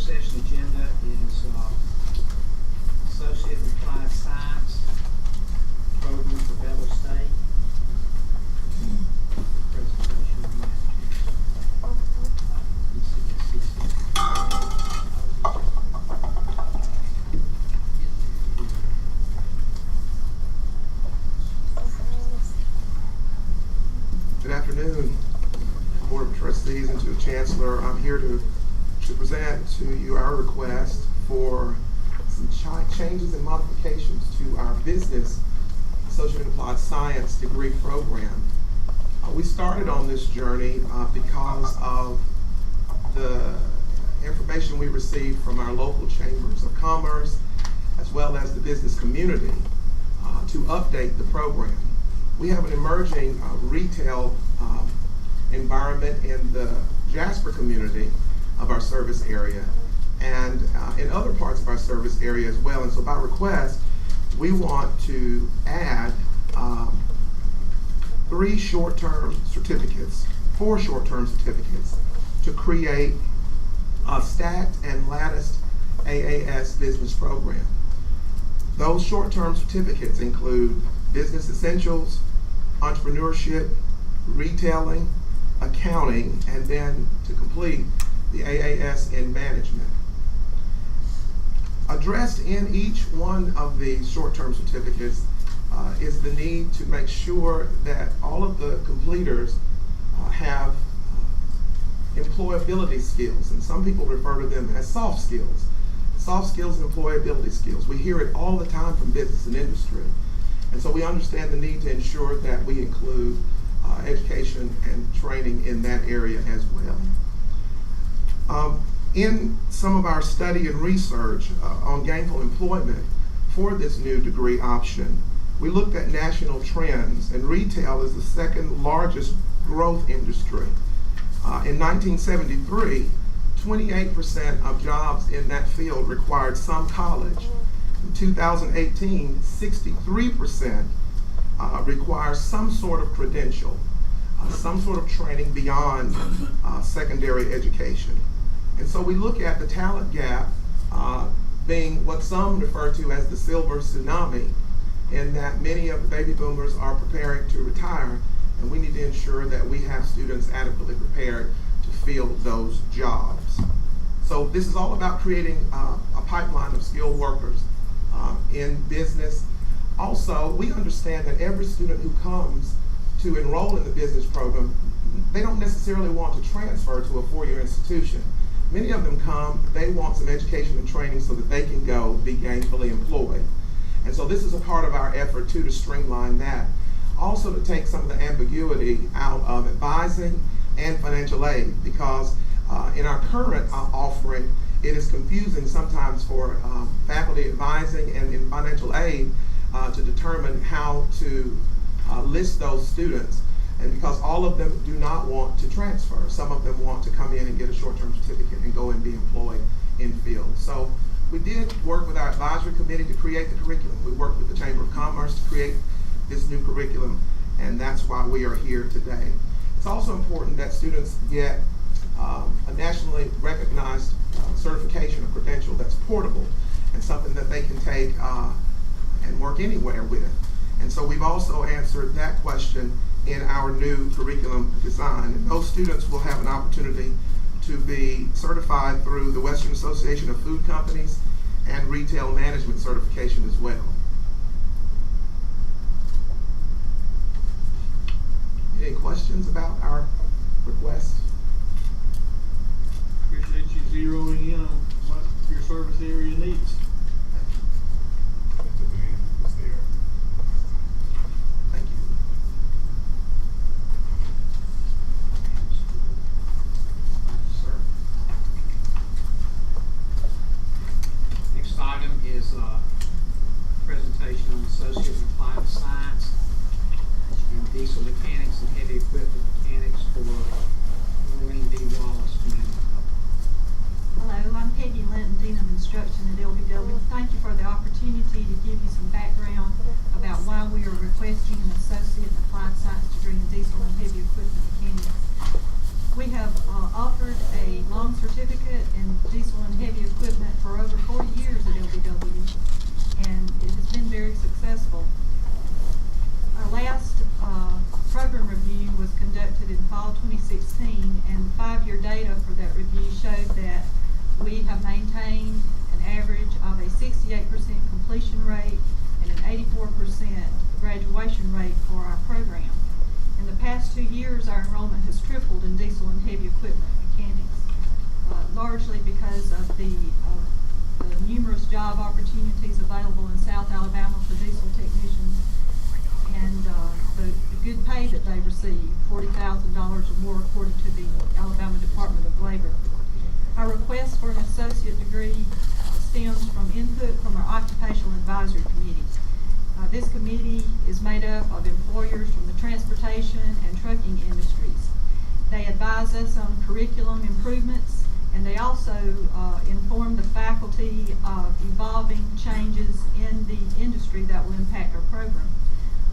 session agenda is Associate in Applied Science program for Bevel State. Presentation of Good afternoon, Board of Trustees and to the Chancellor. I'm here to present to you our request for some changes and modifications to our Business Associate in Applied Science degree program. We started on this journey because of the information we received from our local chambers of commerce as well as the business community to update the program. We have an emerging retail environment in the Jasper community of our service area and in other parts of our service area as well. And so by request, we want to add 4 short-term certificates to create a stacked and latticed AAS business program. Those short-term certificates include business essentials, entrepreneurship, retailing, accounting, and then to complete the AAS in management. Addressed in each one of these short-term certificates is the need to make sure that all of the completers have employability skills, and some people refer to them as soft skills. Soft skills and employability skills. We hear it all the time from business and industry. And so we understand the need to ensure that we include education and training in that area as well. In some of our study and research on gainful employment for this new degree option, we looked at national trends, and retail is the second largest growth industry. In 1973, 28% of jobs in that field required some college. In 2018, 63% require some sort of credential, some sort of training beyond secondary education. And so we look at the talent gap being what some refer to as the silver tsunami, in that many of the baby boomers are preparing to retire, and we need to ensure that we have students adequately prepared to fill those jobs. So this is all about creating a pipeline of skilled workers in business. Also, we understand that every student who comes to enroll in the business program, they don't necessarily want to transfer to a 4-year institution. Many of them come, they want some education and training so that they can go be gainfully employed. And so this is a part of our effort too, to streamline that. Also to take some of the ambiguity out of advising and financial aid, because in our current offering, it is confusing sometimes for faculty advising and in financial aid to determine how to list those students. And because all of them do not want to transfer, some of them want to come in and get a short-term certificate and go and be employed in field. So we did work with our advisory committee to create the curriculum. We worked with the Chamber of Commerce to create this new curriculum, and that's why we are here today. It's also important that students get a nationally recognized certification or credential that's portable and something that they can take and work anywhere with. And so we've also answered that question in our new curriculum design. And those students will have an opportunity to be certified through the Western Association of Food Companies and Retail Management certification as well. Any questions about our request? Appreciate you zeroing in on what your service area needs. The demand is there. Thank you. Sir. Next item is a presentation on Associate in Applied Science and Diesel Mechanics and Heavy Equipment Mechanics for Maureen D. Wallace community. Hello, I'm Peggy Linton, Dean of Instruction at LBW 5-year data for that review showed that we have maintained an average of a 68% completion rate and an 84% graduation rate for our program. In the past 2 years, our enrollment has tripled in diesel and heavy equipment mechanics, largely because of the numerous job opportunities available in South Alabama for diesel technicians and the good pay that they receive, $40,000 or more according to the Alabama Department of Labor. Our request for an associate degree stems from input from our Occupational Advisory Committee. This committee is made up of employers from the transportation and trucking industries. They advise us on curriculum improvements, and they also inform the faculty of evolving changes in the industry that will impact our program.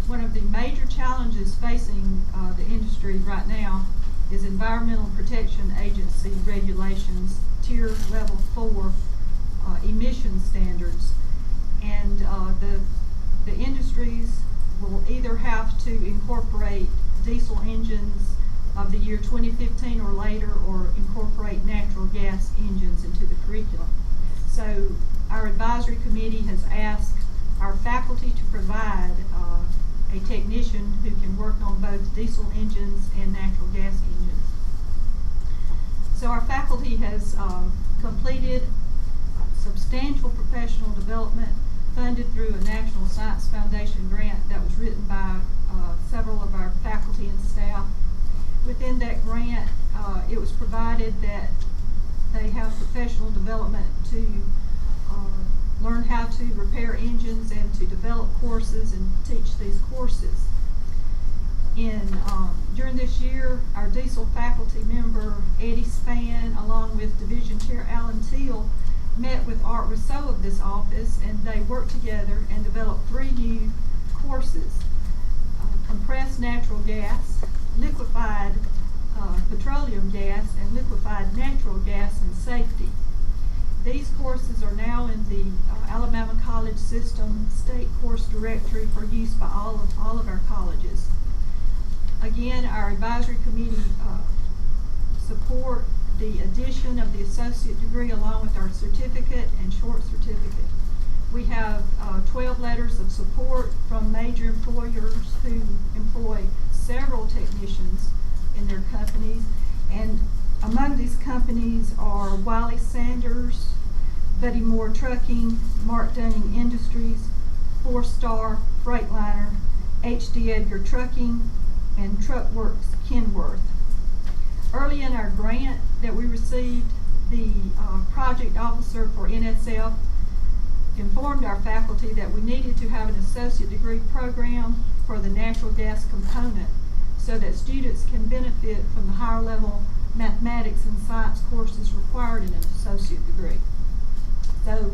One of the major challenges facing the industry right now is Environmental Protection Agency regulations, Tier Level 4 emission standards, and the industries will either have to incorporate diesel engines of the year 2015 or later, or incorporate natural gas engines into the curriculum. So our advisory committee has asked our faculty to provide a technician who can work on both diesel engines and natural gas engines. So our faculty has completed substantial professional development funded through a National Science Foundation grant that was written by several of our faculty and staff. Within that grant, it was provided that they have professional development to learn how to repair engines and to develop courses and teach these courses. During this year, our diesel faculty member Eddie Spann, along with Division Chair Alan Teal, met with Art Rousseau of this office, and they worked together and developed 3 new courses: compressed natural gas, liquefied petroleum gas, and liquefied natural gas and safety. These courses are now in the Alabama College System State Course Directory for use by all of our colleges. Again, our advisory committee support the addition of the associate degree along with our certificate and short certificate. We have 12 letters of support from major employers who employ several technicians in their companies, and among these companies are Wiley Sanders, Buddy Moore Trucking, Mark Dunning Industries, 4-Star Freightliner, H.D. Edgar Trucking, and Truckworks Kenworth. Early in our grant that we received, the project officer for NSF informed our faculty that we needed to have an associate degree program for the natural gas component so that students can benefit from the higher level mathematics and science courses required in an associate degree. So,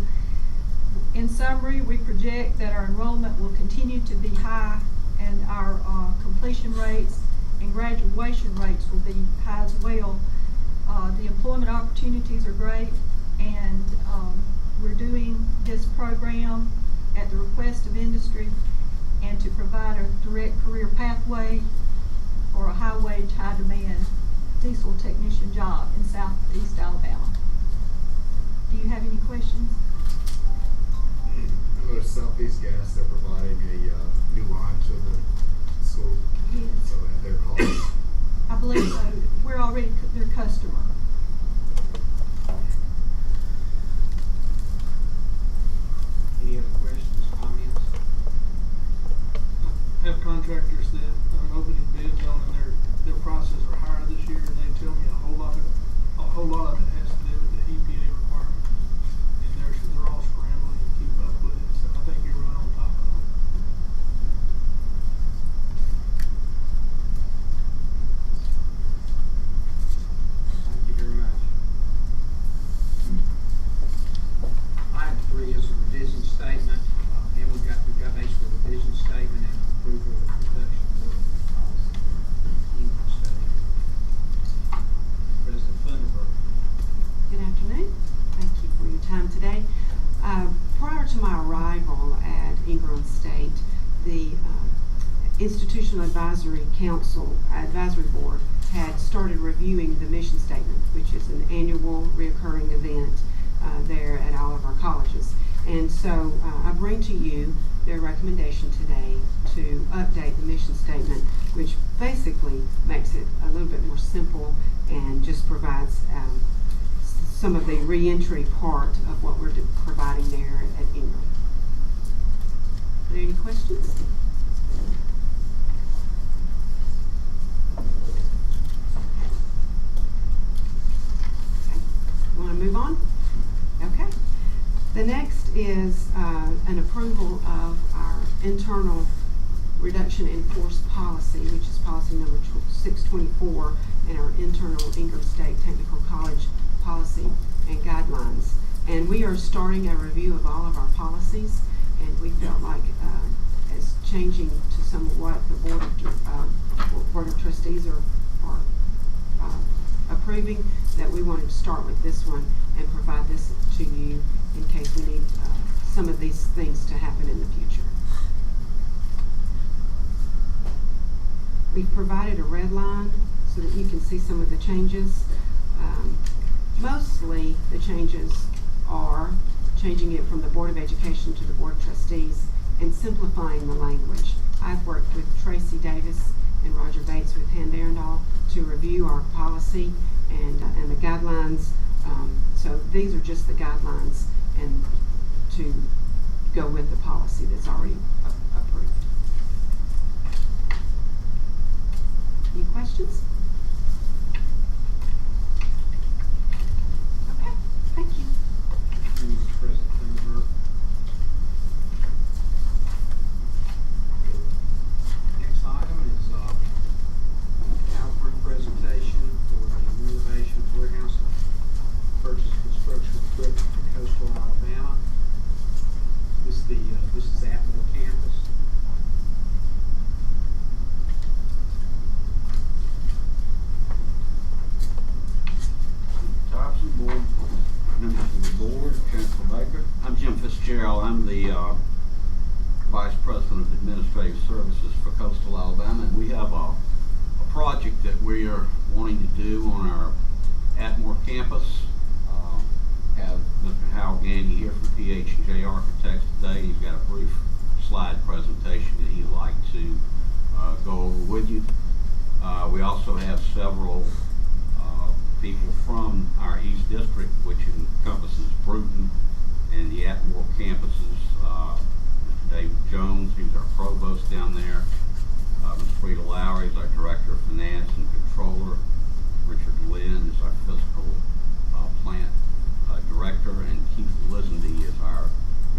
in summary, we project that our enrollment will continue to be high, and our completion rates and graduation rates will be high as well. The employment opportunities are great, and we're doing this program at the request of industry and to provide a direct career pathway for a high wage, high demand diesel technician job in Southeast Alabama. Do you have any questions? I noticed Southeast Gas, they're providing a new line to the school. Yes. So at their cost. I believe so. We're already their customer. Any other questions, comments? Have contractors that I'm opening bids on, and their prices are higher this year, and they tell me a whole lot of it has to do with the EPA requirements, and they're all scrambling to keep up with it. So I think you're right on top of it. Thank you very much. Item 3 is a revision statement, and we've got basically a revision statement and approval of reduction work policy for English study. President Thunderberg. Good afternoon. Thank you for your time today. Prior to my arrival at Ingram State, the Institutional Advisory Council, Advisory Board, had started reviewing the mission statement which is an annual recurring event there at all of our colleges. And so I bring to you their recommendation today to update the mission statement, which basically makes it a little bit more simple and just provides some of the reentry part of what we're providing there at Ingram. Are there any questions? Okay. You want to move on? Okay. The next is an approval of our internal reduction in force policy, which is policy number 624, and our internal Ingram State Technical College policy and guidelines. And we are starting a review of all of our policies, and we felt like as changing to some of what the Board of Trustees are approving, that we wanted to start with this one and provide this to you in case we need some of these things to happen in the future. We've provided a red line so that you can see some of the changes. Mostly the changes are changing it from the Board of Education to the Board of Trustees and simplifying the language. I've worked with Tracy Davis and Roger Bates with Han Darendal to review our policy and the guidelines. So these are just the guidelines and to go with the policy that's already approved. Any questions? Okay, thank you. Mr. President Thunberg. Next item is PowerPoint presentation for the Renovation warehouse purchase construction equipment for Coastal Alabama. This is Atmore campus. Thompson, board members of the board, Chancellor Baker. I'm Jim Fitzgerald. I'm the Vice President of Administrative Services for Coastal Alabama, and we have a project that we are wanting to do on our Atmore campus. Have Mr. Hal Gandy here from PH&J Architects today. He's got a brief slide presentation that he'd like to go over with you. We also have several people from our East District, which encompasses Bruton and the Atmore campuses. Mr. David Jones, who's our provost down there. Ms. Frida Lowry is our Director of Finance and Controller. Richard Lynn is our Fiscal Plant Director, and Keith Lisendy is our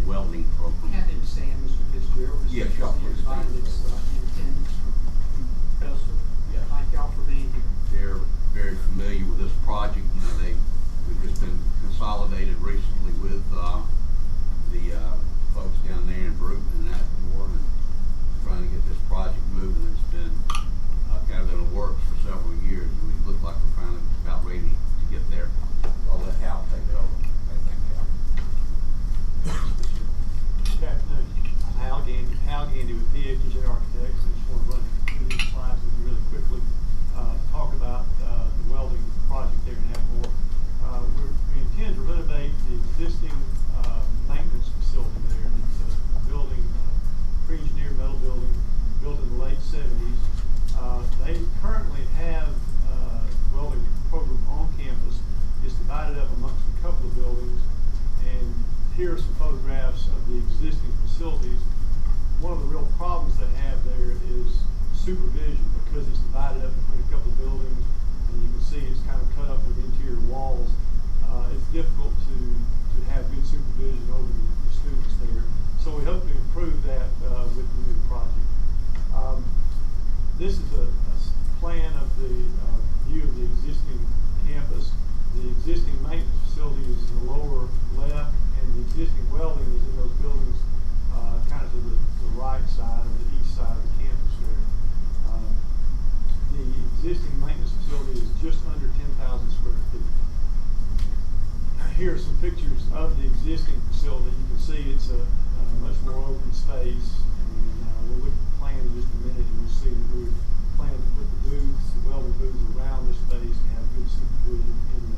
welding program. Have him stand, Mr. Fitzgerald. Yes, y'all please stand. Invited its attendance from Coastal. Yeah. Thank y'all for being here. They're very familiar with this project. You know, we've just been consolidated recently with the folks down there in Bruton and Atmore, and trying to get this project moving. It's been kind of in the works for several years, and we look like we're finally about ready to get there. I'll let Hal take it over. Okay, thank you, Hal. Good afternoon. I'm Hal Gandy with PH&J Architects. I just want to run through these slides with you really quickly. Talk about the welding project there in Atmore. We intend to renovate the existing maintenance facility there. It's a building, pre-engineered metal building, built in the late 70s. They currently have a welding program on campus. It's divided up amongst a couple of buildings, and here are some photographs of the existing facilities. One of the real problems they have there is supervision, because it's divided up between a couple of buildings, and you can see it's kind of cut up with interior walls. It's difficult to have good supervision over the students there. So we hope to improve that with the new project. This is a plan of the view of the existing campus. The existing maintenance facility is in the lower left, and the existing welding is in those buildings kind of to the right side or the east side of the campus there. The existing maintenance facility is just under 10,000 square feet. Here are some pictures of the existing facility. You can see it's a much more open space, and we'll look at the plan in just a minute, and you'll see that we're planning to put the booths, the welding booths around this space and have good supervision in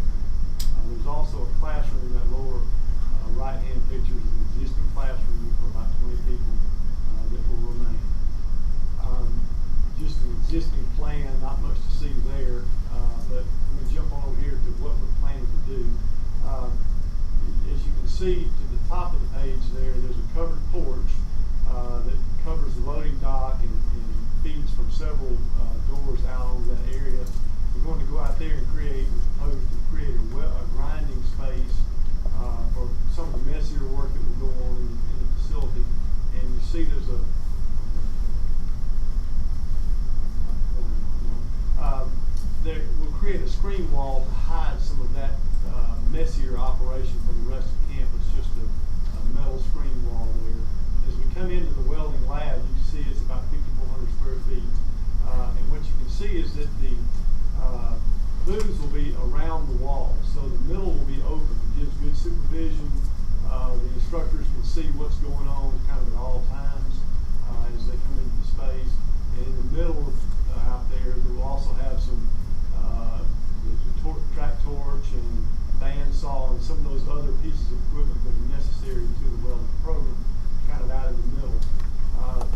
screen wall to hide some of that messier operation from the rest of campus, just a metal screen wall there. As we come into the welding lab, you can see it's about 5,400 square feet. And what you can see is that the booths will be around the wall, so the middle will be open. It gives good supervision. The instructors can see what's going on kind of at all times as they come into the space. And in the middle out there, they will also have some track torch and bandsaw and some of those other pieces of equipment that are necessary to the welding program, kind of out in the middle.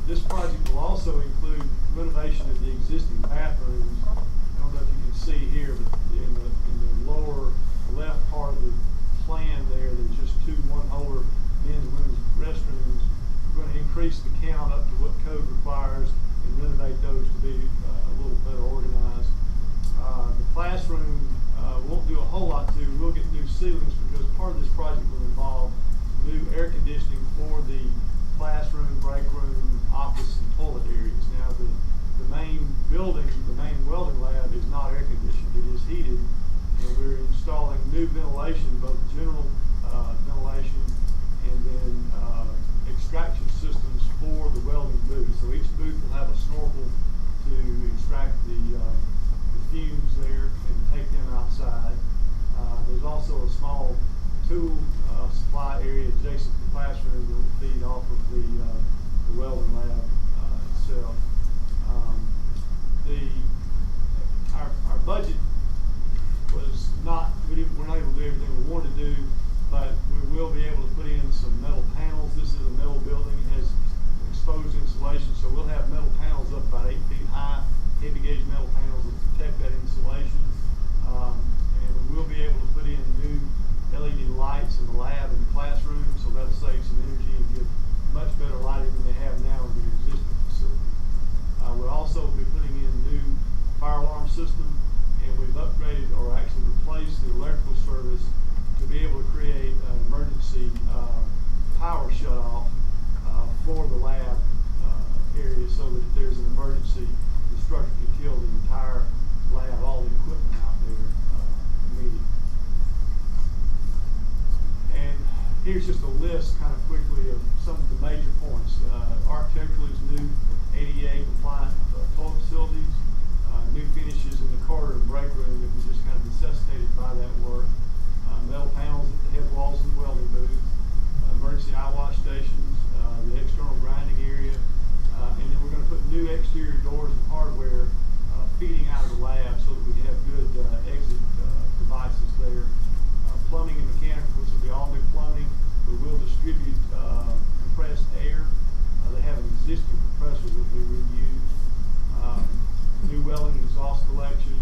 This project will also include renovation of the existing bathrooms. I don't know if you can see here, but in the lower left part of the plan there, there's just 2 one-holder men's and women's restrooms. We're going to increase the count up to what code requires and renovate those to be a little better organized. The classroom won't do a whole lot to. We'll get new ceilings because part of this project will involve new air conditioning for the classroom, break room, office, and toilet areas. Now, the main building, the main welding lab is not air conditioned. It is heated, and we're installing new ventilation, both general ventilation and then extraction systems for the welding booth. So each booth will have a snorkel to extract the fumes there and take them outside. There's also a small tool supply area adjacent to the classroom that will feed off of the welding lab itself. Our budget was not, we're not able to do everything we wanted to do, but we will be able to put in some metal panels. This is a metal building, it has exposed insulation, so we'll have metal panels up about 8 feet high, heavy gauge metal panels that protect that insulation. And we will be able to put in new LED lights in the lab and the classroom, so that'll save some energy and give much better lighting than they have now in their existing facility. We'll also be putting in new fire alarm system, and we've upgraded or actually replaced the electrical service to be able to create an emergency power shutoff for the lab area, so that if there's an emergency, the structure can kill the entire lab, all the equipment out there immediately. And here's just a list kind of quickly of some of the major points. Architecturally, it's new ADA compliant toilet facilities, new finishes in the corridor and break room that was just kind of necessitated by that work, metal panels at the head walls of the welding booth, emergency eye wash stations, the external grinding area, and then we're going to put new exterior doors and hardware feeding out of the lab so that we have good exit devices there. Plumbing and mechanicals will be all new plumbing. We will distribute compressed air. They have an existing compressor that we reuse. New welding exhaust collection,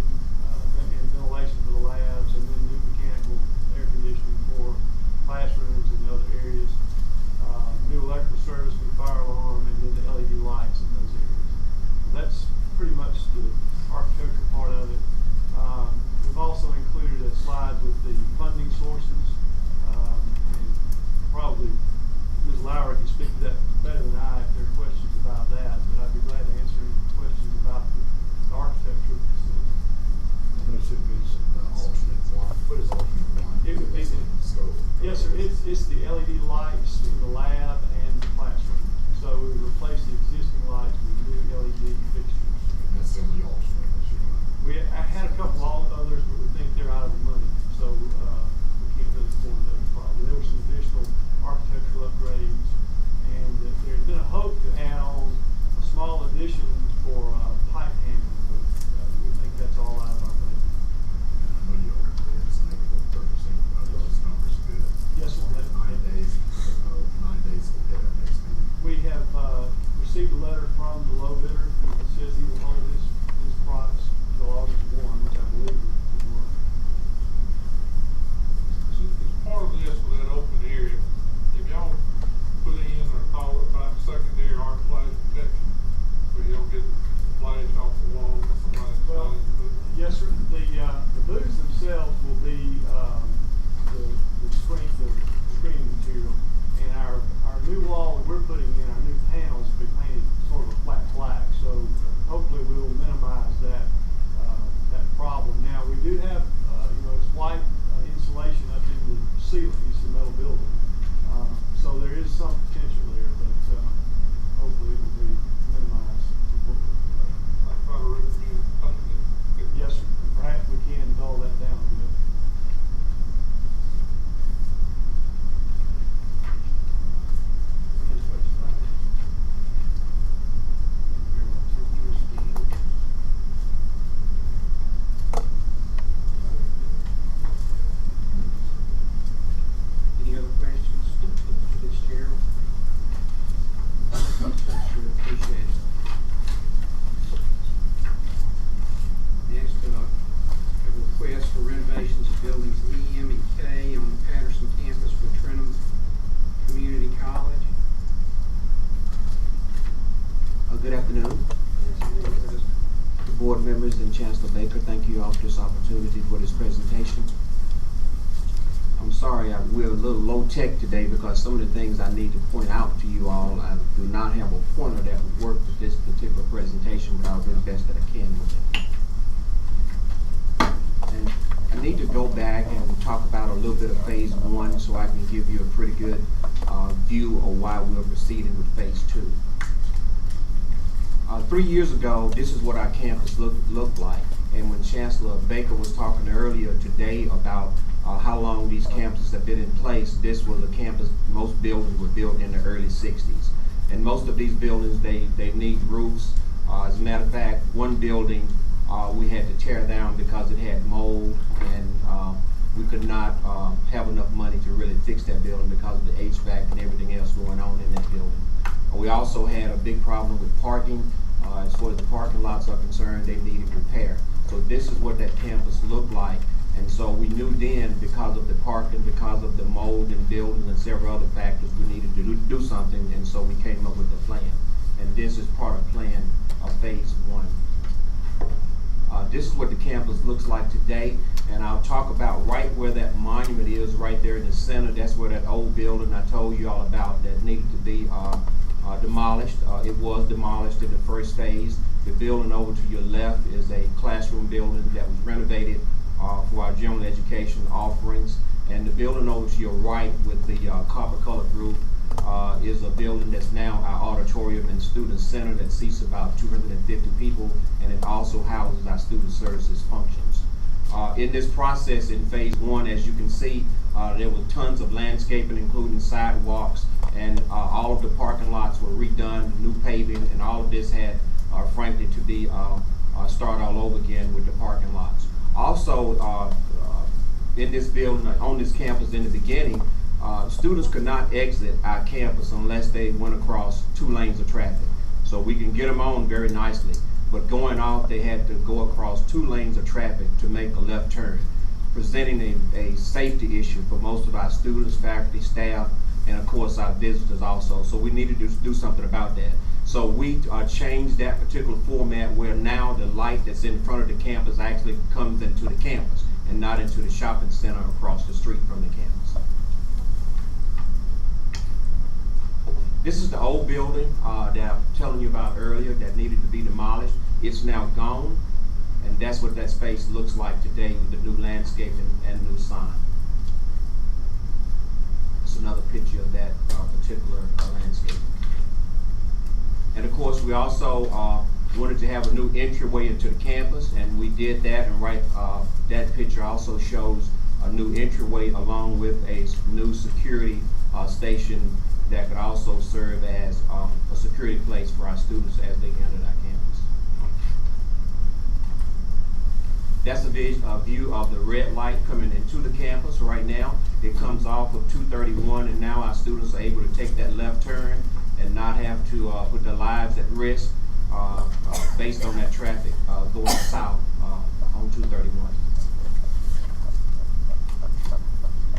opportunity for this presentation. I'm sorry, we're a little low tech today because some of the things I need to point out to you all, I do not have a pointer that would work with this particular presentation, but I'll do the best that I can with it. And I need to go back and talk about a little bit of phase 1 so I can give you a pretty good view of why we're proceeding with phase 2. 3 years ago, this is what our campus looked like. And when Chancellor Baker was talking earlier today about how long these campuses have been in place, this was a campus, most buildings were built in the early 60s. And most of these buildings, they need roofs. As a matter of fact, one building we had to tear down because it had mold, and we could not have enough money to really fix that building because of the HVAC and everything else going on in that building. We also had a big problem with parking. As far as the parking lots are concerned, they needed repair. So this is what that campus looked like. And so we knew then, because of the parking, because of the mold in buildings and several other factors, we needed to do something, and so we came up with a plan. And this is part of plan of phase 1. This is what the campus looks like today, and I'll talk about right where that monument is, right there in the center. That's where that old building I told you all about that needed to be demolished. It was demolished in the first phase. The building over to your left is a classroom building that was renovated for our general education offerings. And the building over to your right with the copper colored roof is a building that's now our auditorium and student center that seats about 250 people, and it also houses our student services functions. In this process, in phase 1, as you can see, there were tons of landscaping, including sidewalks, and all of the parking lots were redone, new paving, and all of this had, frankly, to be start all over again with the parking lots. Also, in this building, on this campus in the beginning, students could not exit our campus unless they went across 2 lanes of traffic. So we can get them on very nicely, but going off, they had to go across 2 lanes of traffic to make a left turn, presenting a safety issue for most of our students, faculty, staff, and of course our visitors also. So we needed to do something about that. So we changed that particular format where now the light that's in front of the campus actually comes into the campus and not into the shopping center across the street from the campus. This is the old building that I'm telling you about earlier that needed to be demolished. It's now gone, and that's what that space looks like today with the new landscaping and new sign. It's another picture of that particular landscape. And of course, we also wanted to have a new entryway into the campus, and we did that. And that picture also shows a new entryway along with a new security station that could also serve as a security place for our students as they entered our campus. That's a view of the red light coming into the campus right now. It comes off of 231, and now our students are able to take that left turn and not have to put their lives at risk based on that traffic going south on 231.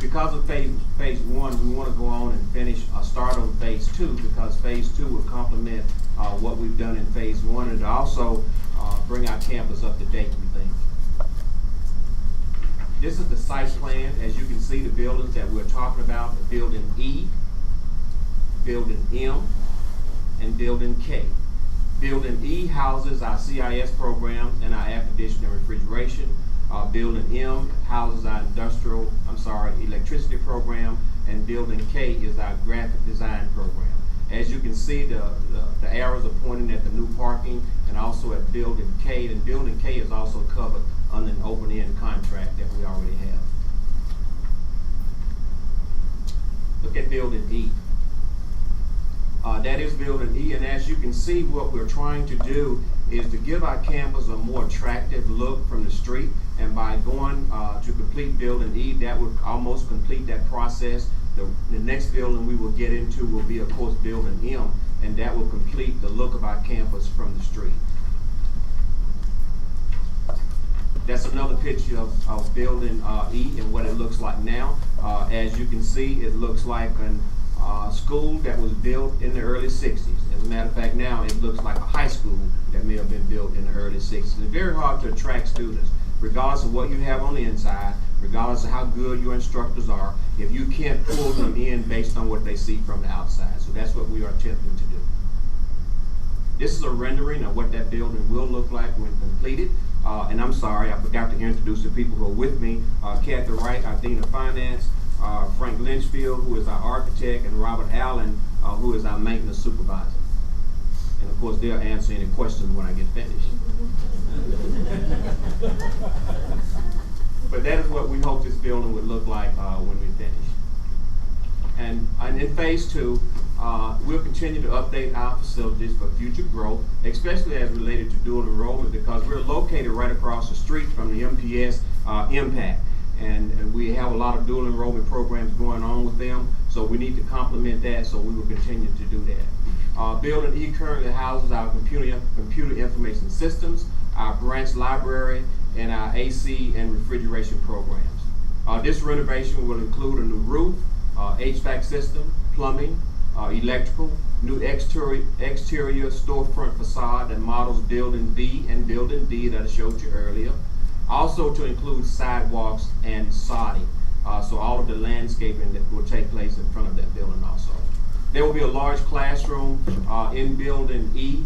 Because of phase 1, we want to go on and finish, start on phase 2, because phase 2 will complement what we've done in phase 1, and also bring our campus up to date, we think. This is the site plan. As you can see, the buildings that we're talking about, building E, building M, and building K. Building E houses our CIS programs and our air conditioning and refrigeration. Building M houses our electricity program, and building K is our graphic design program. As you can see, the arrows are pointing at the new parking and also at building K, and building K is also covered under an open-end contract that we already have. Look at building E. That is building E, and as you can see, what we're trying to do is to give our campus a more attractive look from the street, and by going to complete building E, that would almost complete that process. The next building we will get into will be, of course, building M, and that will complete the look of our campus from the street. That's another picture of building E and what it looks like now. As you can see, it looks like a school that was built in the early 60s. As a matter of fact, now it looks like a high school that may have been built in the early 60s. It's very hard to attract students regardless of what you have on the inside, regardless of how good your instructors are, if you can't pull them in based on what they see from the outside. So that's what we are attempting to do. This is a rendering of what that building will look like when completed. And I'm sorry, I forgot to introduce the people who are with me. Kathy Wright, our Dean of Finance, Frank Lynchfield, who is our architect, and Robert Allen, who is our maintenance supervisor. And of course, they'll answer any questions when I get finished. But that is what we hope this building would look like when we finish. And in phase 2, we'll continue to update our facilities for future growth, especially as related to dual enrollment, because we're located right across the street from the MPS Impact. And we have a lot of dual enrollment programs going on with them, so we need to complement that, so we will continue to do that. Building E currently houses our computer information systems, our branch library, and our AC and refrigeration programs. This renovation will include a new roof, HVAC system, plumbing, electrical, new exterior storefront facade that models Building B and Building D that I showed you earlier. Also to include sidewalks and sodding, so all of the landscaping that will take place in front of that building also. There will be a large classroom in Building E.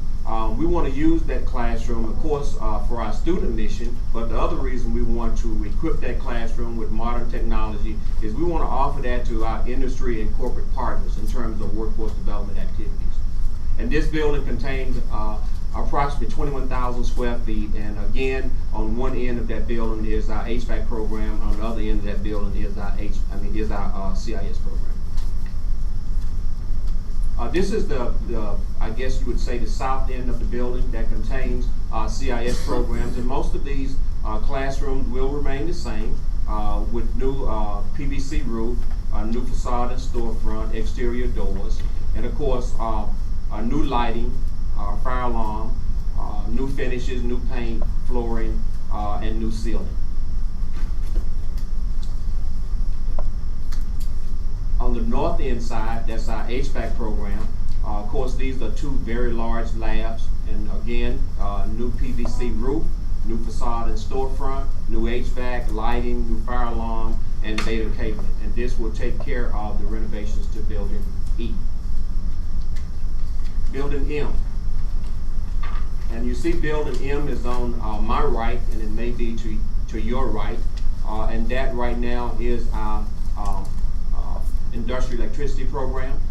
We want to use that classroom, of course, for our student mission, but the other reason we want to equip that classroom with modern technology is we want to offer that to our industry and corporate partners in terms of workforce development activities. And this building contains approximately 21,000 square feet, and again, on one end of that building is our HVAC program, on the other end of that building is our CIS program. This is the, I guess you would say, the south end of the building that contains CIS programs, and most of these classrooms will remain the same with new PVC roof, new facade and storefront, exterior doors, and of course new lighting, fire alarm, new finishes, new paint, flooring, and new ceiling. On the north end side, that's our HVAC program. Of course, these are two very large labs, and again, new PVC roof, new facade and storefront, new HVAC, lighting, new fire alarm, and data cabling. And this will take care of the renovations to Building E. Building M. And you see Building M is on my right, and it may be to your right. And that right now is our industrial electricity program.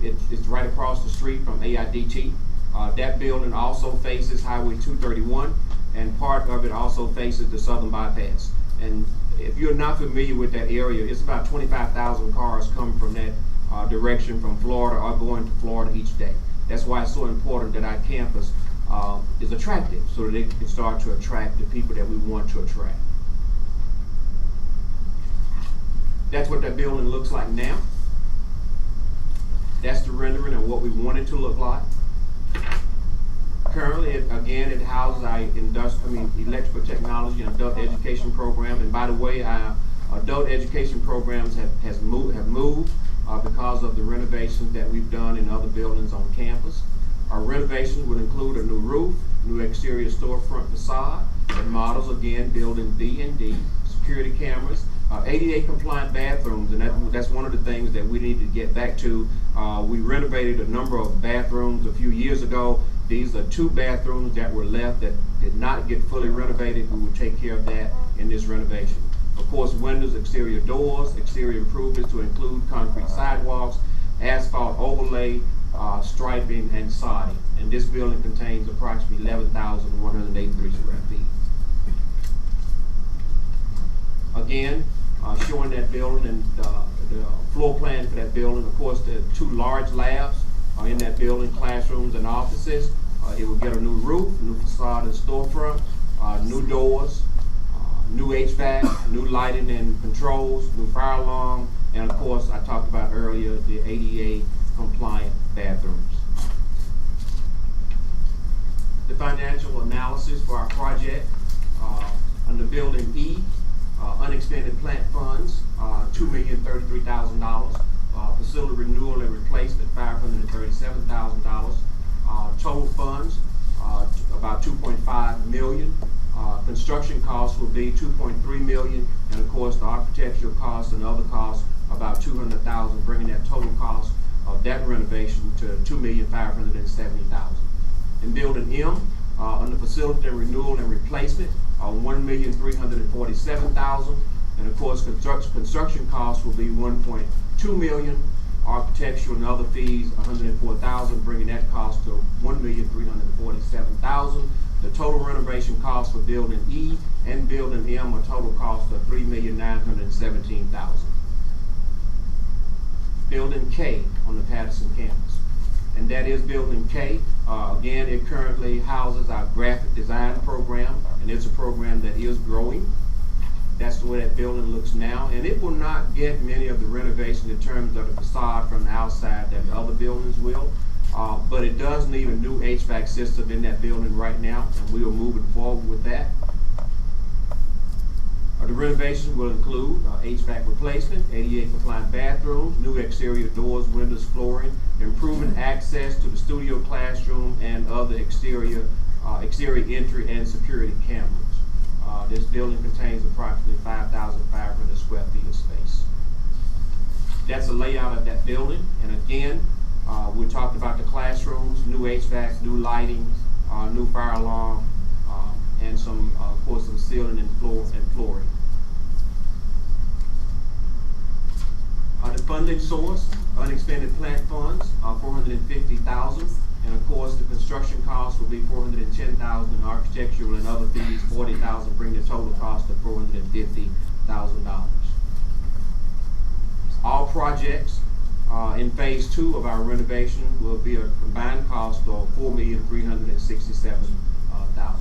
It's right across the street from AIDT. That building also faces Highway 231, and part of it also faces the Southern Bypass. And if you're not familiar with that area, it's about 25,000 cars come from that direction from Florida or going to Florida each day. That's why it's so important that our campus is attractive, so that it can start to attract the people that we want to attract. That's what that building looks like now. That's the rendering of what we want it to look like. Currently, it houses our electrical technology and adult education program. And by the way, our adult education programs have moved because of the renovations that we've done in other buildings on campus. Our renovations would include a new roof, new exterior storefront facade, and models again Building B and D, security cameras, ADA compliant bathrooms, and that's one of the things that we need to get back to. We renovated a number of bathrooms a few years ago. These are 2 bathrooms that were left that did not get fully renovated. We will take care of that in this renovation. Of course, windows, exterior doors, exterior improvements to include concrete sidewalks, asphalt overlay, striping, and sodding. And this building contains approximately 11,183 square feet. Again, showing that building and the floor plan for that building. Of course, the 2 large labs are in that building, classrooms and offices. It will get a new roof, new facade and storefront, new doors, new HVAC, new lighting and controls, new fire alarm, and of course, I talked about earlier, the ADA compliant bathrooms. The financial analysis for our project, under Building E, unexpended plant funds, $2,033,000. Facility renewal and replacement, $537,000. Total funds, about $2.5 million. Construction costs will be $2.3 million, and of course, the architectural costs and other costs about $200,000, bringing that total cost of that renovation to $2,570,000. In Building M, under facility renewal and replacement, $1,347,000, and of course, construction costs will be $1.2 million. Architectural and other fees, $104,000, bringing that cost to $1,347,000. The total renovation cost for Building E and Building M, a total cost of $3,917,000. Building K on the Patterson campus, and that is Building K. Again, it currently houses our graphic design program, and it's a program that is growing. That's the way that building looks now, and it will not get many of the renovations in terms of the facade from the outside that the other buildings will, but it does need a new HVAC system in that building right now, and we are moving forward with that. The renovation will include HVAC replacement, ADA compliant bathrooms, new exterior doors, windows, flooring, improving access to the studio classroom and other exterior entry and security cameras. This building contains approximately 5,500 square feet of space. That's a layout of that building, and again, we talked about the classrooms, new HVAC, new lighting, new fire alarm, and some, of course, some ceiling and flooring. The funding source, unexpended plant funds, $450,000, and of course, the construction cost will be $410,000, and architectural and other fees, $40,000, bring the total cost to $450,000. All projects in phase 2 of our renovation will be a combined cost of $4,367,000.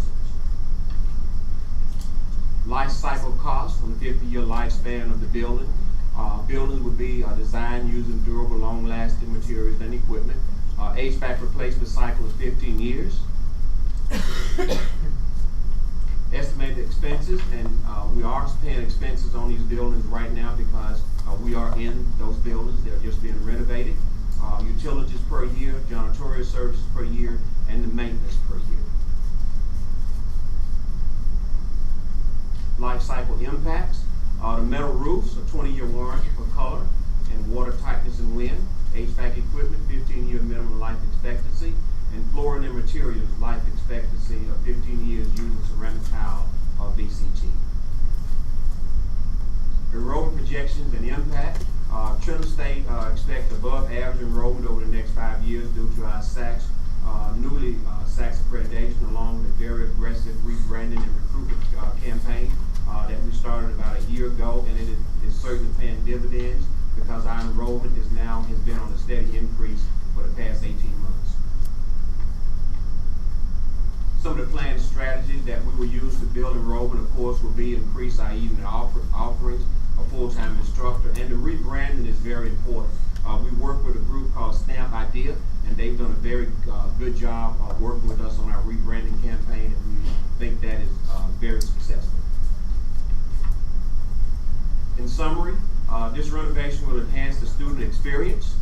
Life cycle cost on the 50-year lifespan of the building. Buildings would be designed using durable, long-lasting materials and equipment. HVAC replacement cycle is 15 years. Estimated expenses, and we are paying expenses on these buildings right now because we are in those buildings. They're just being renovated. Utilities per year, janitorial services per year, and the maintenance per year. Life cycle impacts. The metal roofs, a 20-year warranty for color and water tightness and wind. HVAC equipment, 15-year minimum life expectancy. And flooring and materials, life expectancy of 15 years using ceramic tile or VCT. Enrollment projections and impact. Trinity State expects above average enrollment over the next 5 years due to our SACS, newly SACS accreditation, along with very aggressive rebranding and recruitment campaign that we started about a year ago, and it is certainly paying dividends because our enrollment has been on a steady increase for the past 18 months. Some of the planned strategies that we will use to build enrollment, of course, will be increase our evening offerings, a full-time instructor, and the rebranding is very important. We work with a group called Stamp Idea, and they've done a very good job working with us on our rebranding campaign, and we think that is very successful. In summary, this renovation will enhance the student experience.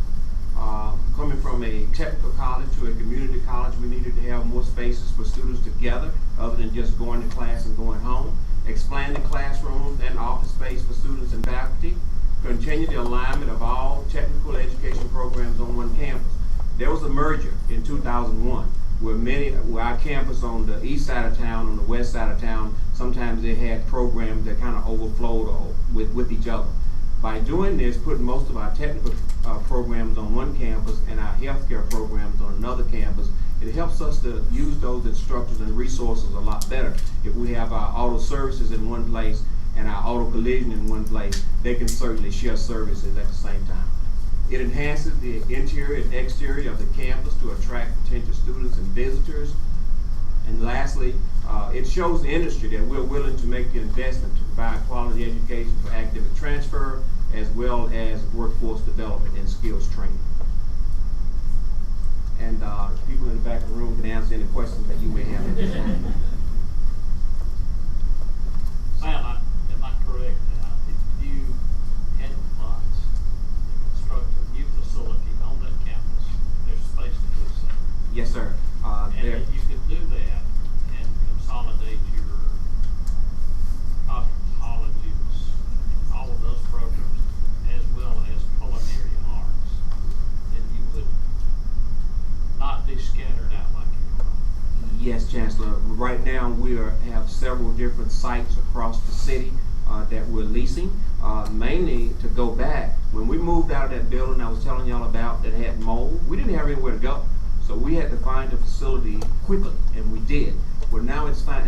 Coming from a technical college to a community college, we needed to have more spaces for students together other than just going to class and going home. Expanding classrooms and office space for students and faculty. Continue the alignment of all technical education programs on one campus. There was a merger in 2001 where our campus on the east side of town, on the west side of town, sometimes they had programs that kind of overflowed with each other. By doing this, putting most of our technical programs on one campus and our healthcare programs on another campus, it helps us to use those instructors and resources a lot better. If we have our auto services in one place and our auto collision in one place, they can certainly share services at the same time. It enhances the interior and exterior of the campus to attract potential students and visitors. And lastly, it shows the industry that we're willing to make the investment to provide quality education for academic transfer, as well as workforce development and skills training. And people in the back of the room can answer any questions that you may have at this time. Sam, am I correct if you had the funds to construct a new facility on that campus, there's space to do so? Yes, sir. And if you could do that and consolidate your now we have several different sites across the city that we're leasing, mainly to go back. When we moved out of that building I was telling y'all about that had mold, we didn't have anywhere to go. So we had to find a facility quickly, and we did. Well, now it's time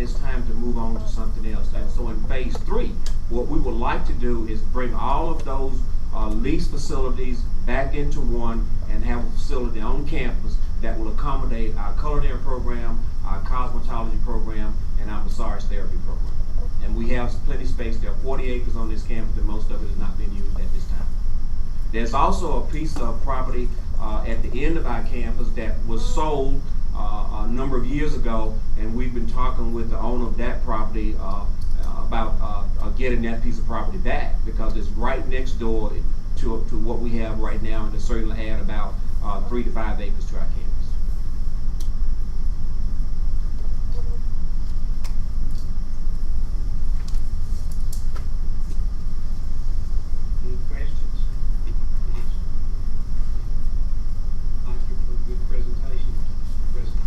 to move on to something else. And so in phase 3, what we would like to do is bring all of those leased facilities back into one and have a facility on campus that will accommodate our culinary program, our cosmetology program, and our massage therapy program. And we have plenty of space. There are 40 acres on this campus, and most of it is not being used at this time. There's also a piece of property at the end of our campus that was sold a number of years ago, and we've been talking with the owner of that property about getting that piece of property back, because it's right next door to what we have right now, and to certainly add about 3 to 5 acres to our campus. Any questions? Thank you for a good presentation, President.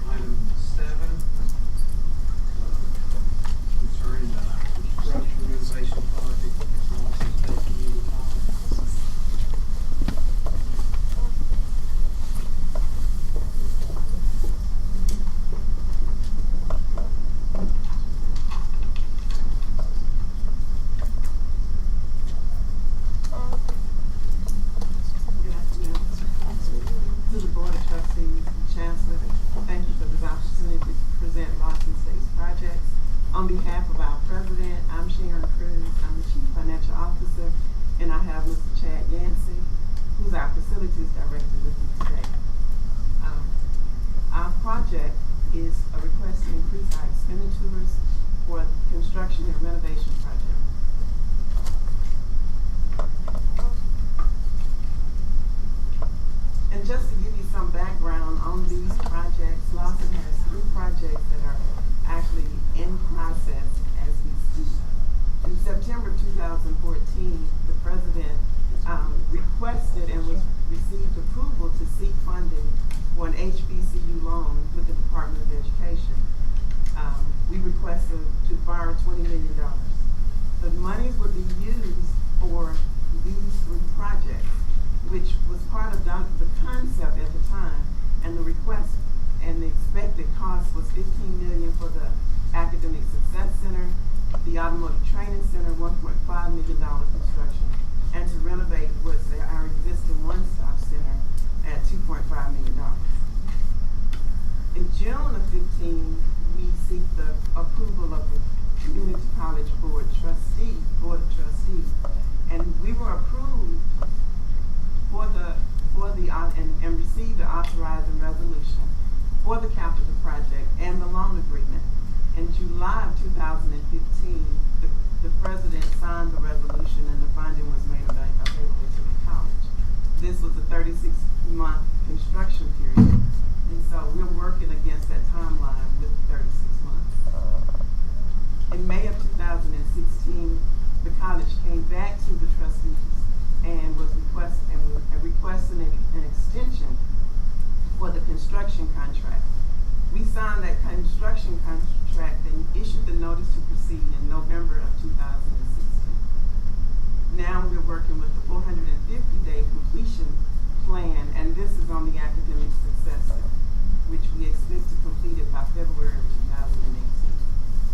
Item 7, concerning the construction renovation project at Lawson State Community College. Good afternoon. To the Board of Trustees and Chancellor, thank you for this opportunity to present Lawson State's projects. On behalf of our president, I'm Sharon Cruz. I'm the Chief Financial Officer, and I have Mr. Chad Yancey, who's our Facilities Director with me today. Our project is a request to increase our expenditures for the construction and renovation project. And just to give you some background on these projects, Lawson has 3 projects that are actually in process as we speak. In September 2014, the President requested and received approval to seek funding for an HBCU loan with the Department of Education. We requested to borrow $20 million. The monies would be used for these 3 projects, which was part of the concept at the time, and the request and the expected cost was $15 million for the Academic Success Center, the Automotive Training Center, $1.5 million construction, and to renovate what's our existing one-stop center at $2.5 million. In June of 15, we seek the approval of the Community College Board of Trustees, and we were approved and received the authorizing resolution for the capital project and the loan agreement. In July of 2015, the President signed the resolution and the funding was made available to the college. This was a 36-month construction period, and so we're working against that timeline with 36 months. In May of 2016, the college came back to the trustees and was requesting an extension for the construction contract. We signed that construction contract and issued the notice to proceed in November of 2016. Now we're working with the 450-day completion plan, and this is on the Academic Success Center, which we expect to complete it by February of 2018.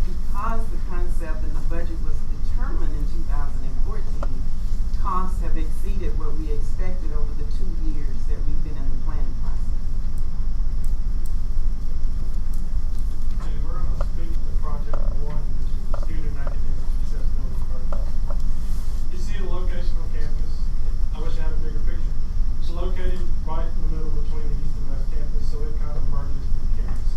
Because the concept and the budget was determined in 2014, costs have exceeded what we expected over the 2 years that we've been in the planning process. And we're going to speak to project 1, which is the Student Academic Success Building project. You see the location on campus. I wish I had a bigger picture. It's located right in the middle between the east and west campus, so it kind of merges the campus.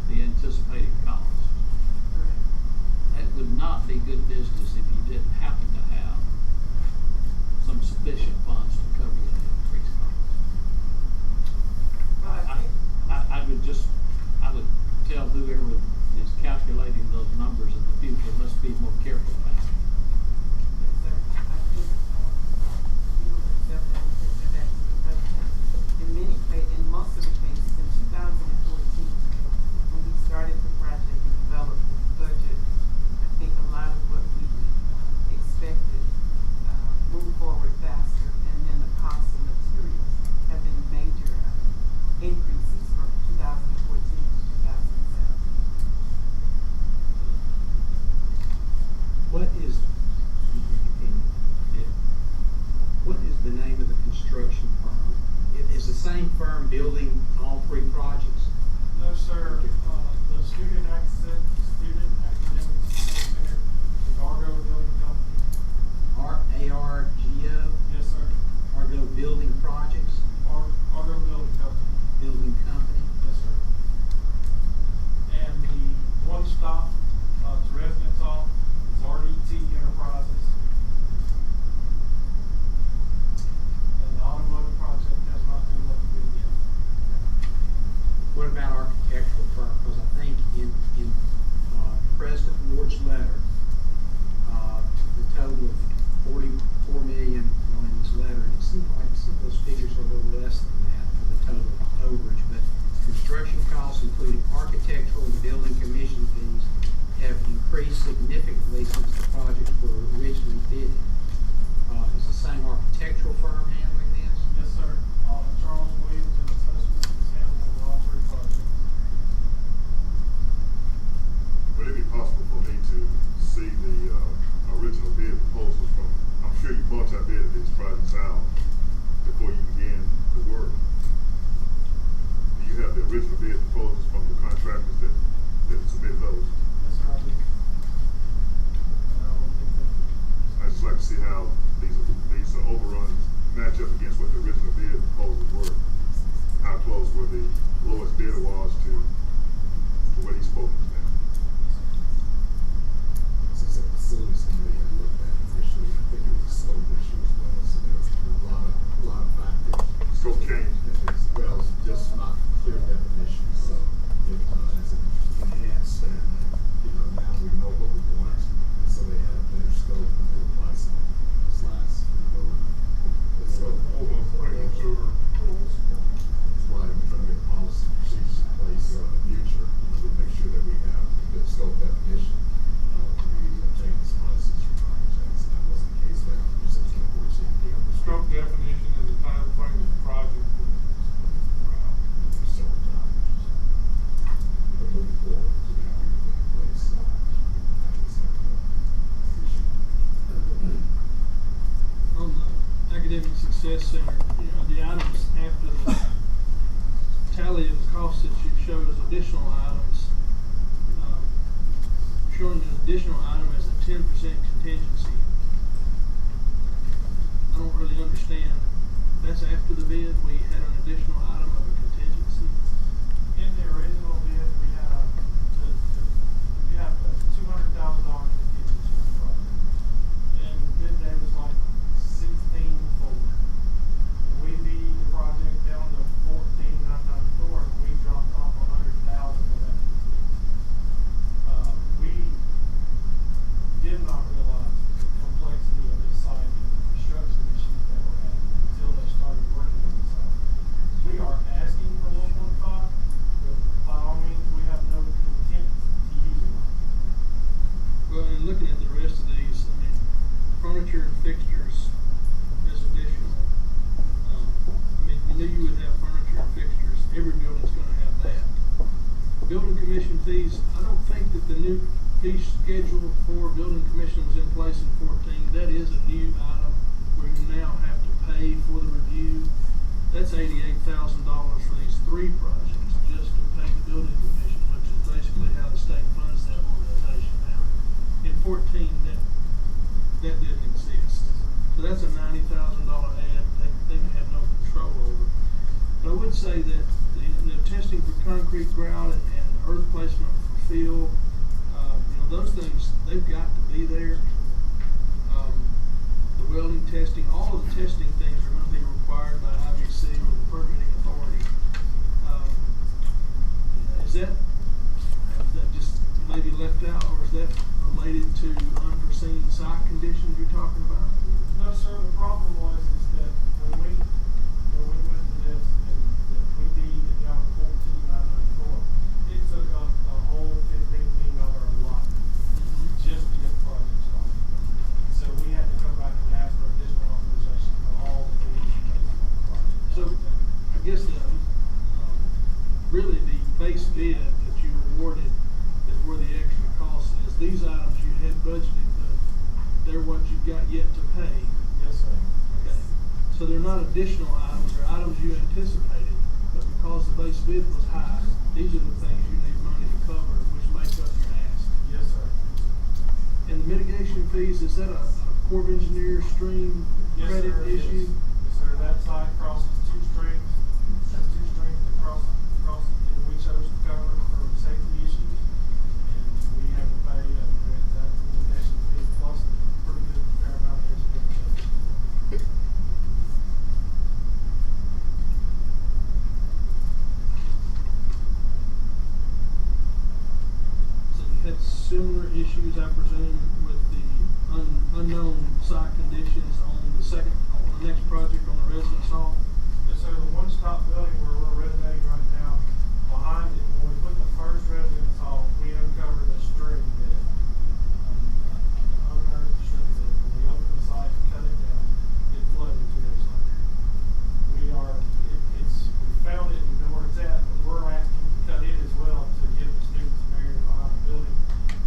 the anticipated cost. That would not be good business if you didn't happen to have some sufficient funds to cover that increased cost. I would tell whoever is calculating those numbers in the future, let's be more careful about it. In most of the cases, in 2014, when we started the project and developed the budget, I think a lot of what we expected moved forward faster, and then the cost of materials have been major increases from 2014 to 2017. What is the name of the construction firm? Is the same firm building all three projects? No, sir. The Student Academic Support Center, the Argo Building Company. ARGO? Yes, sir. Argo Building Projects? Argo Building Company. Building Company? Yes, sir. And the one stop to residence hall is RDT Enterprises. And the automotive project has not been let bid yet. What about architectural firm? Because I think in President Ward's letter, the total of 44 million in his letter, and it seems like some of those figures are a little less than that for the total overage, but construction costs, including architectural and building commission fees, have increased significantly since the projects were originally bidded. Is the same architectural firm handling this? Yes, sir. Charles Williams and Associates is handling all three projects. Would it be possible for me to see the original bid proposals from, I'm sure you multi-bidded these projects out before you began the work. Do you have the original bid proposals from the contractors that submitted those? Yes, sir, I do. And I will get them. I'd just like to see how these overruns match up against what the original bid proposals were. How close were the lowest bidder was to what he's spoken to now. Since the facilities committee had looked at it initially, I think it was a scope issue as well, so there was a lot of factors. Scope change. Well, it's just not clear definition, so it, as an enhanced, and, now we know what we want, and so they had a better scope when they were pricing this last, the scope. That's why we're trying to get policy procedures in place, so in the future, we make sure that we have a good scope definition. We obtain these prices from architects, and that wasn't the case back in 2014. Scope definition and the time frame of the project. Several times. But moving forward, we have everything in place, so that was kind of the issue. On the Academic Success Center, the items after the tally of the costs that you showed as additional items, showing an additional item as a 10% contingency. I don't really understand. That's after the bid, we had an additional item of a contingency. In the original bid, we had a $200,000 contingency on the project. And bid day was like 16.4. And we beat the project down to 14,994, and we dropped off 100,000 of that contingency. We did not realize the complexity of the site and the construction issues that were happening until they started working on the site. We are asking for 1.5, but by all means, we have no intent to use it. Well, and looking at the rest of these, I mean, furniture and fixtures is additional. You knew you would have furniture and fixtures. Every building's gonna have that. Building commission fees, I don't think that the new fee schedule for building commission was in place in 14. That is a new item where you now have to pay for the review. That's $88,000 for these three projects, just to pay the building commission, which is basically how the state funds that organization now. In 14, that didn't exist. So that's a $90,000 ad they have no control over. But I would say that the testing for concrete grout and earthquake that related to unforeseen site conditions you're talking about? No, sir, the problem was is that when we went to this and we deeded it down to 14,994, it took up the whole $15 million lot just to get the project started. So we had to come back and ask for additional authorization for all the fees based on the project. So, I guess really the base bid that you awarded is where the extra cost is. These items you had budgeted, but they're what you've got yet to pay. Yes, sir. Okay. So they're not additional items, they're items you anticipated, but because the base bid was high, these are the things you need money to cover, which make up your ask. Yes, sir. And the mitigation fees, is that a Corps of Engineers stream Yes, credit sir, it is. issue? Yes, sir, that side crosses two streams. That's two streams that cross, and we chose to cover for safety issues. And we have to pay, that mitigation fee plus a pretty good fair amount of engineering. So you had similar issues, I presume, with the unknown site conditions on the next project on the residence hall? Yes, sir, the one-stop building where we're renovating right now, behind it, when we put the first residence hall, we uncovered a stream bed. An unearthed stream bed. When we opened the site and cut it down, it flooded 2 days later. We found it, we know where it's at, but we're asking to cut it as well to give the students an area behind the building,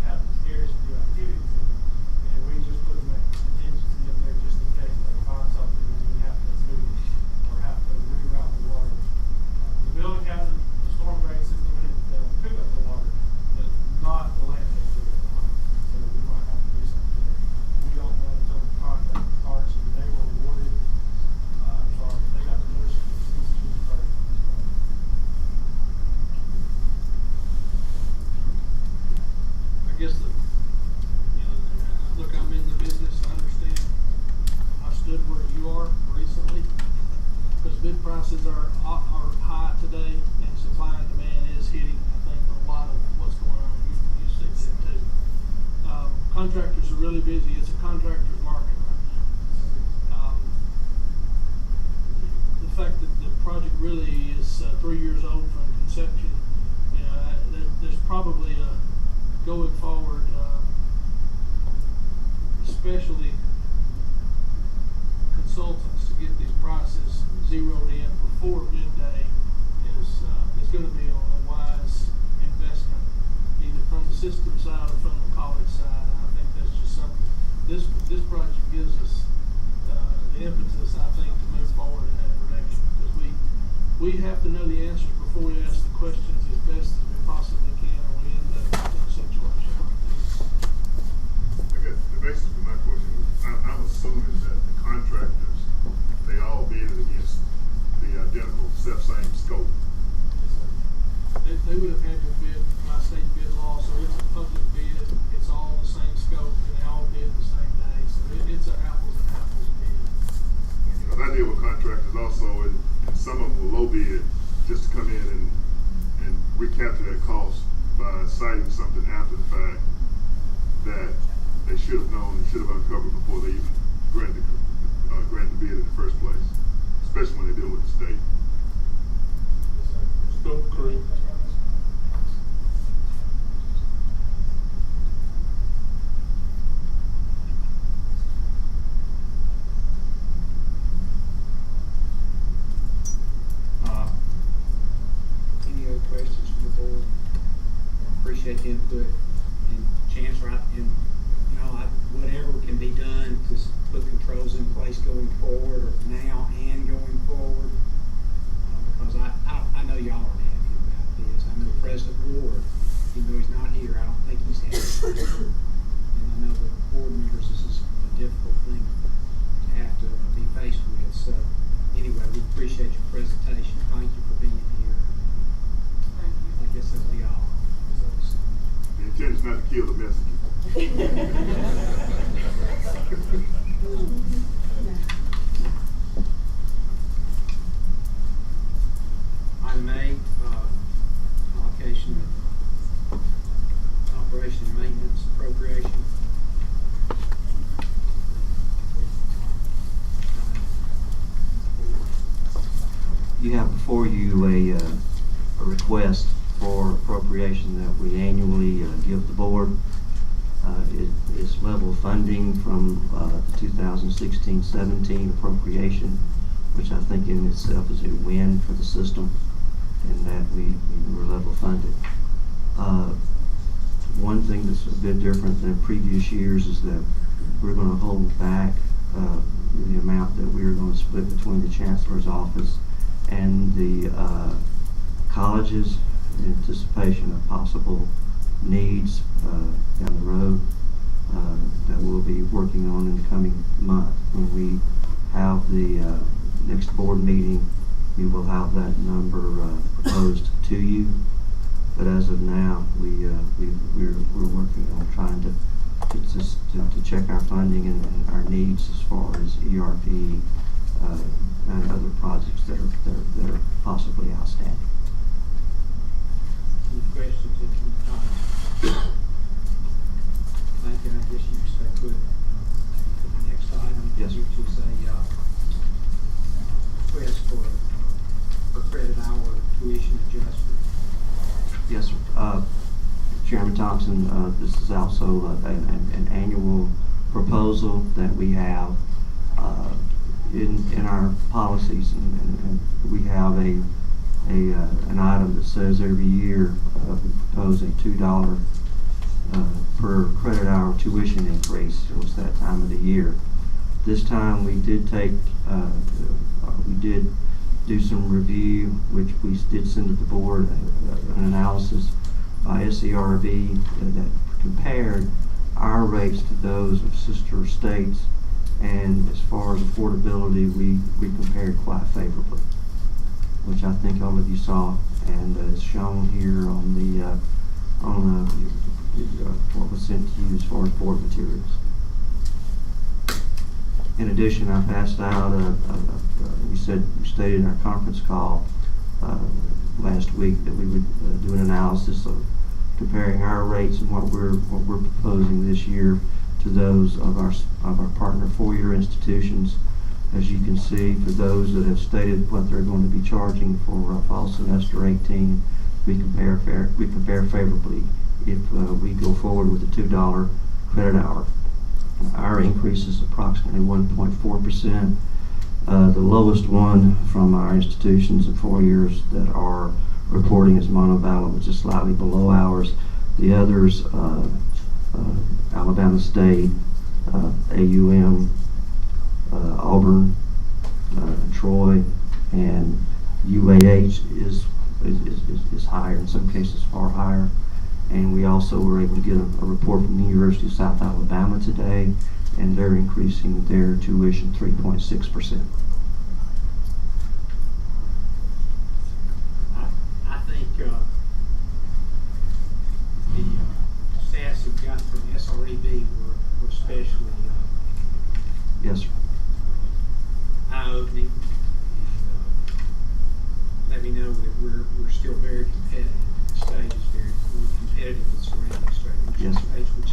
have areas to do activities in. And we just put a contingency in there just in case they find something and we have to move it or have to reroute the water. The building has a storm drain system in it that'll pick up the water, but not the landfill area behind it. So we might have to do something there. We don't know until the contract starts and they were awarded, they got the notice for 6 June 30th. I guess look, I'm in the business, I understand. I've stood where you are recently, because bid prices are high today, and supply and demand is hitting, I think, a lot of what's going on. You said that too. Contractors are really busy. It's a contractor's market right now. The fact that the project really is 3 years old from conception, there's probably going forward, especially consultants to get these prices zeroed in before bid day is going to be a wise investment, either from the system side or from the college side. And I think that's just something, this project gives us the impetus, I think, to move forward in that direction, because we have to know the answers before we ask the questions as best as we possibly can, or we end up in a situation like this. I guess the basis of my question is, I'm assuming that the contractors, they all bid against the identical, same scope. They would have had to bid by state bid law, so it's a public bid, it's all the same scope, and they all bid the same day, so it's an apples and apples bid. Because I deal with contractors also, and some of them will low bid just to come in and recapture that cost by citing something after the fact that they should have known and should have uncovered before they even granted the bid in the first place, especially when they deal with the state. Scope creep. Any other questions from the board? Appreciate the input, and Chancellor, whatever can be done to put controls in place going forward, or now and going forward, because I know y'all aren't happy about this. I know President Ward, even though he's not here, I don't think he's happy. And I know the board members, this is a difficult thing to have to be faced with. So anyway, we appreciate your presentation. Thank you for being here. Thank you. I guess that'll be all. The intent is not to kill the messenger. Item A, allocation of operation and maintenance program. information that we annually give the board. It is level funding from the 2016-17 appropriation, which I think in itself is a win for the system, in that we were level funded. One thing that's a bit different than previous years is that we're going to hold back the amount that we're going to split between the Chancellor's office and the colleges in anticipation of possible needs down the road that we'll be working on in the coming month. When we have the next board meeting, we will have that number proposed to you. But as of now, we're working on trying to check our funding and our needs as far as ERP and other projects that are possibly outstanding. Any questions, any comments? Thank you. I guess you can stay put for the next item. Yes, sir. Which is a request for credit hour tuition adjustment. Yes, sir. Chairman Thompson, this is also an annual proposal that we have in our policies, and we have an item that says every year we propose a $2 per credit hour tuition increase. It was that time of the year. This time we did do some review, which we did send to the board, an analysis by SERB that compared our rates to those of sister states, and as far as affordability, we compared quite favorably, which I think all of you saw, and is shown here on what was sent to you as far as board materials. In addition, I passed out we stated in our conference call last week that we would do an analysis of comparing our rates and what we're proposing this year to those of our partner four-year institutions. As you can see, for those that have stated what they're going to be charging for fall semester 18, we compare favorably if we go forward with the $2 credit hour. Our increase is approximately 1.4%. The lowest one from our institutions in 4 years that are reporting is Montevallo, which is slightly below ours. The others, Alabama State, AUM, Auburn, Troy, and UAH is higher, in some cases far higher. And we also were able to get a report from the University of South Alabama today, and they're increasing their tuition 3.6%. I think the stats we got from SREB were especially Yes, sir. eye-opening, and let me know that we're still very competitive. The state is very competitive with surrounding Yes, states, which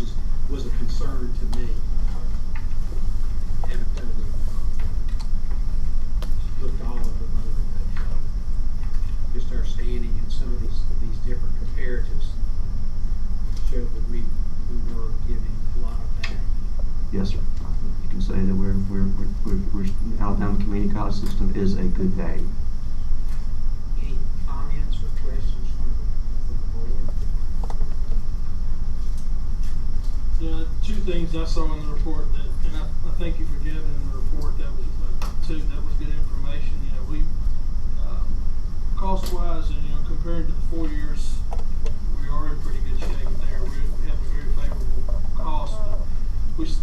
was a concern to me. I haven't totally looked all of them over, but just our standing in some of these different comparatives showed that we were giving a lot of value. Yes, sir. You can say that we're the Alabama Community College System is a good value. Any comments or questions from the board? Yeah, two things I saw in the report that, and I thank you for giving the report. That was good information. You know, we cost-wise, and compared to the 4 years, we are in pretty good shape there. We have a very favorable cost.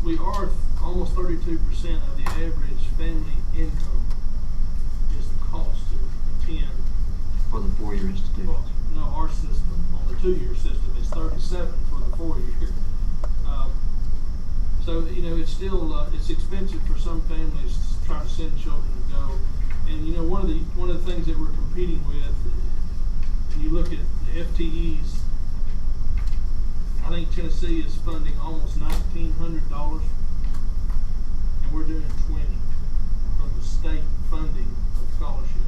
We are almost 32% of the average family income is the cost to attend. For the four-year institutions. Well, no, our system on the 2-year system is 37 for the 4-year. So it's still it's expensive for some families trying to send children to go. And one of the things that we're competing with, when you look at the FTEs, I think Tennessee is funding almost $1,900, and we're doing 20 from the state funding of scholarship.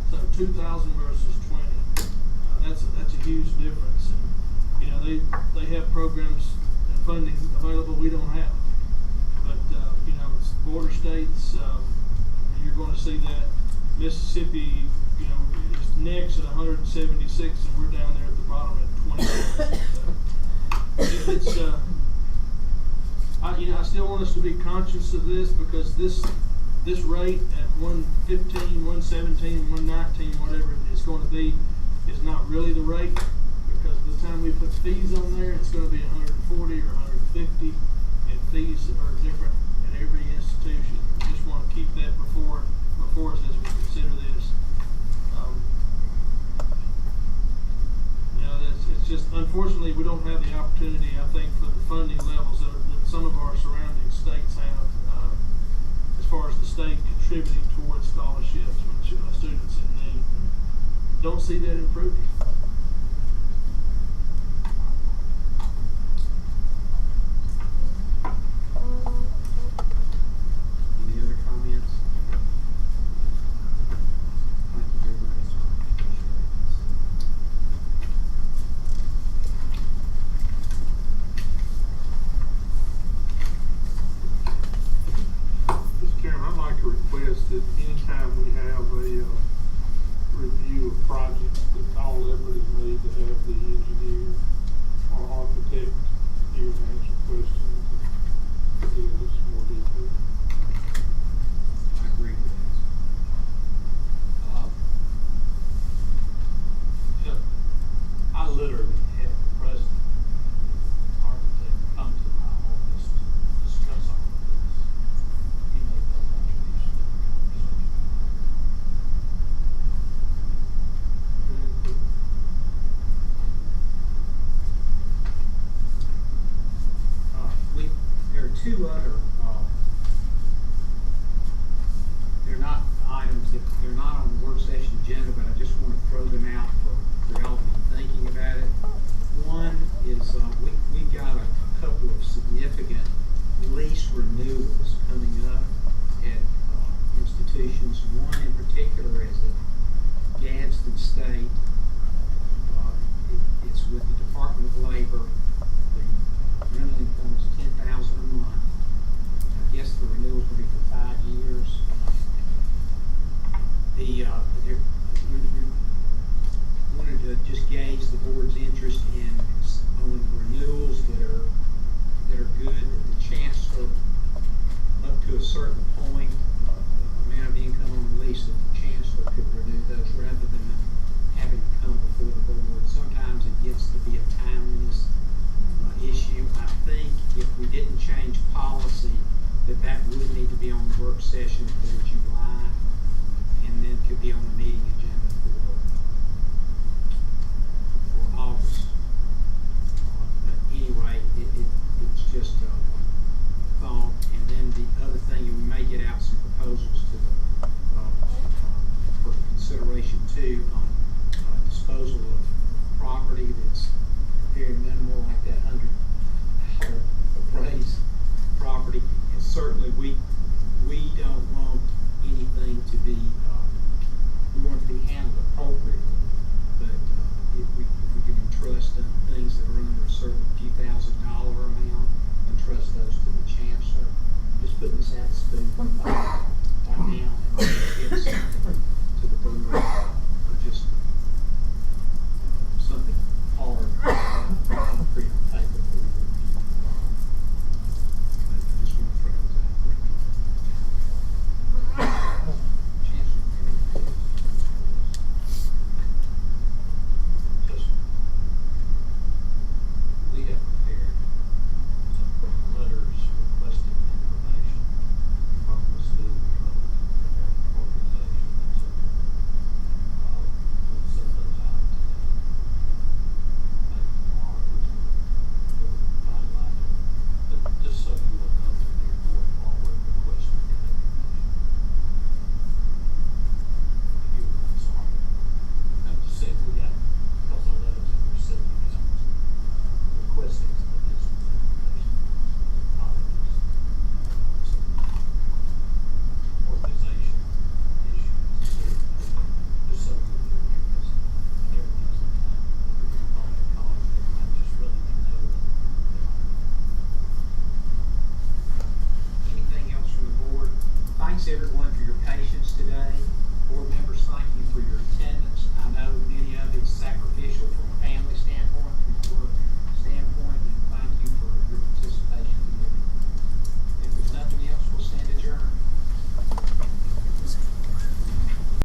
So 2,000 versus 20. that's a huge difference. And, you know, they have programs and funding available we don't have. But, you know, it's border states, you're gonna see that. Mississippi, you know, is next at 176, and we're down there at the bottom at 20. It's, I still want us to be conscious of this, because this rate at 115, 117, 119, whatever it's going to be, is not really the rate, because by the time we put fees on there, it's going to be 140 or 150, and fees are different at every institution. We just want to keep that before us as we consider this. You know, it's just, unfortunately, we don't have the opportunity, I think, for the funding levels that some of our surrounding states have, as far as the state contributing towards scholarships for students in need. Don't see that improving.